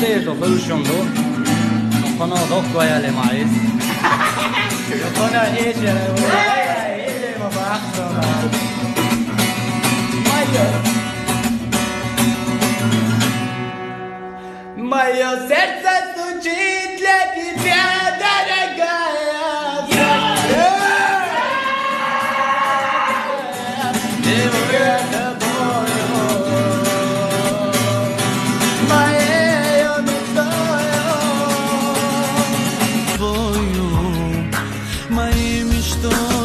steso solution do. Kono do ale mais. Eu kono esse ele ma basta. Мое сердце стучит для тебя, дорогая. Живу тобою, моею мечтою, моей мечтой.